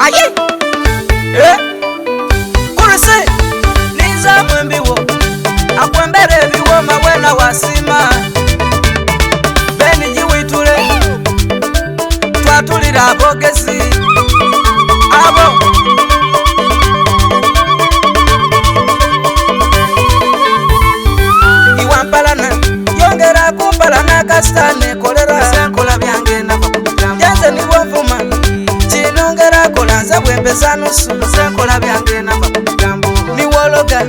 Aye. Kurisi niza mwembiwo akwembere biwo mawena wasima beni jiwitule twatulira abogesi abo iwampalana yongera kumpalana kasitane kolera senkola byange nava kubigamba janze nibwovuma kinongera kolanza bwembeza nusu senkola byange nava kubigamba niwologa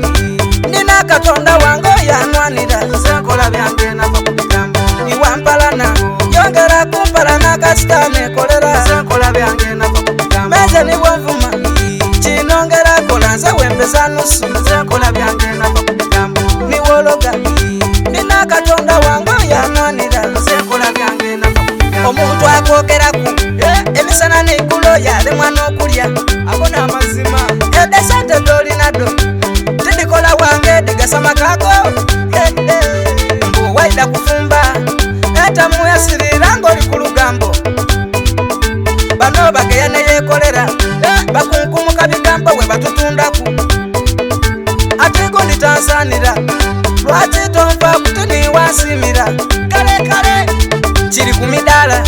nina katonda wange yanwanira senkola byange nava kubigamba iwampalana yongera kumpalana kasitane kolera senkola byange nava kubigamba menze nibwovuma kinongera kolanza bwembeza nusu senkola byange nava kubigamba niwologa nina katonda wange yanwanira senkola byange nava kubigamba omuntu akwogeraku emisana neigulo yalemwa n'okulya abona amazima edesente dolinado tidikola wange digasama kako mbuwaida kufumba entamu yasirira ng'oli ku lugambo bano bageya neyekolera bakunkumuka bigambo we batutundaku atigo nditansanira lwaki tonva kutini wasimira kale kale kiri ku midala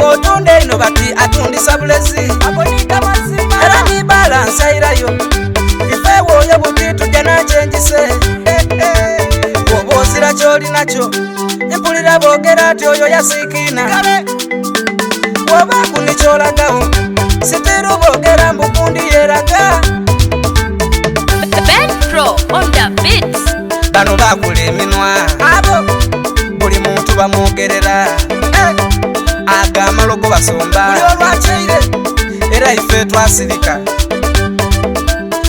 wotunde ino bati atundisa bulezi abonita mazima era nibala nsairayo ifewoyo buti tujja nakyenjise woba ozira kyoli nakyo impulira boogera ati oyo yasikiina kale woba kunikyolagawo sitiru boogera mbukundi yeraga Ben Pro on the beats. bano bakula eminwa abo buli muntu bamwogerera agamalogo basomba buli olwakyeire era ife twasirika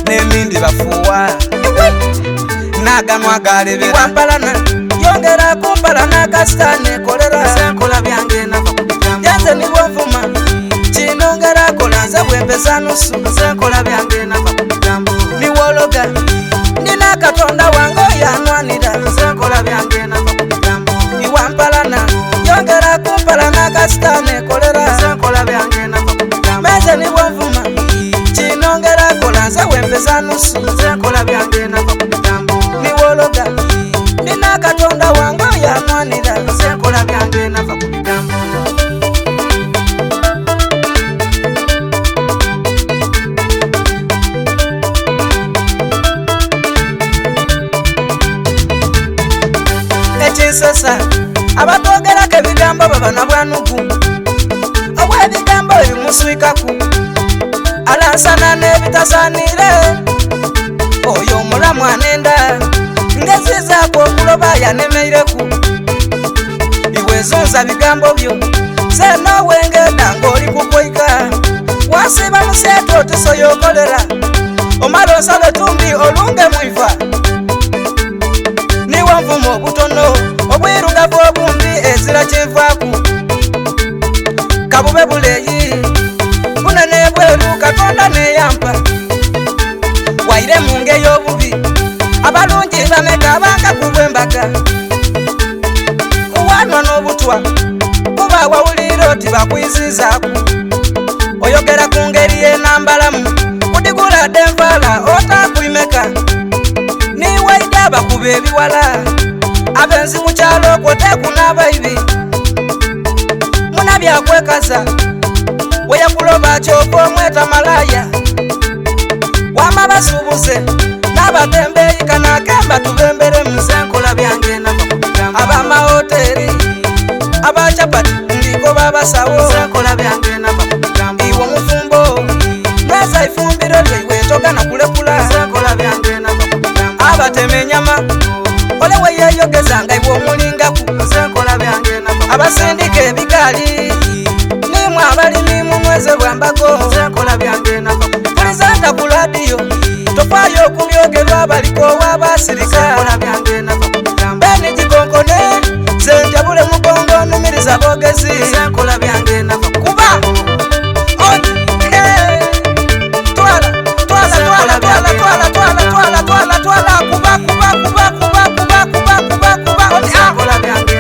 n'emindi bafuuwa n'aganwa galebera wampalana yongera kumpalana kasitane kolera senkola byange nava kubigamba janze nibwovuma kinongera kolanza bwembeza nusu senkola byange nava kubigamba niwologa nina katonda wange yanwanira senkola byange nava kubigamba iwampalana yongera kumpalana kasitane kolera senkola byange nava kubigamba menze nibwovuma kinongera kolanza bwembeza nusu senkola byange nava kubigamba niwologa nina katonda wange yanwanira senkola byange nava kubigamba ekinsesa abatwogerako ebigambo babana bwanugu obwebigambo ebimuswikaku alansana n'ebitasanire oyo omulamu anenda ngezizaku okuloba yanemeireku iwezunza bigambo byo senowengeda ng'oli kukwika wasiba museto tusoyokolera omala osala etumbi olunge mwiva niwonvuma obutono obwirugavu obumbi ezira kivaaku kabube buleyi bunene bweru katonda neyampa waire munge y'obubi abalungi bameka bakakubwembaga kuwanwa n'obutwa kuba wawulira oti bakwizizaku oyogera ku ngeri y'enambalamu kudigula denvala otakwimeka niwaide abakuba ebiwala abenzi mu kyalo kwotekunaba ibi muna byakwekaza weyakuloba kyova omweta malaya wama basuubuze n'abatembeyi kanakemba tubembere mu senkola byange nava kubigamba abamahoteri abacapati ndiko babasawo senkola byange nava kubigamba iwe omufumbo neza ifumbiro lyoiwe togana kulekula senkola byange nava kubigamba abatema enyama ole weyeyogeza nga iwe omulingaku senkola byange nava abasindika ebigaali nimwe abalimi mumweze bwambago senkola byange nava pulizanta ku ladiyo tofaayo okubyogerwa abaliko wabasirika senkola byange nava kubigamba beni gikonkone zenjabule mugongo numiriza bogezi senkola byange nava kuba twala twala twala twala twala twala twala twala twala kuba kuba kuba kuba kuba kuba kuba kuba senkola byange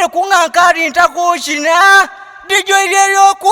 owulire kuŋŋankali ntakuukina dijo eryeryoku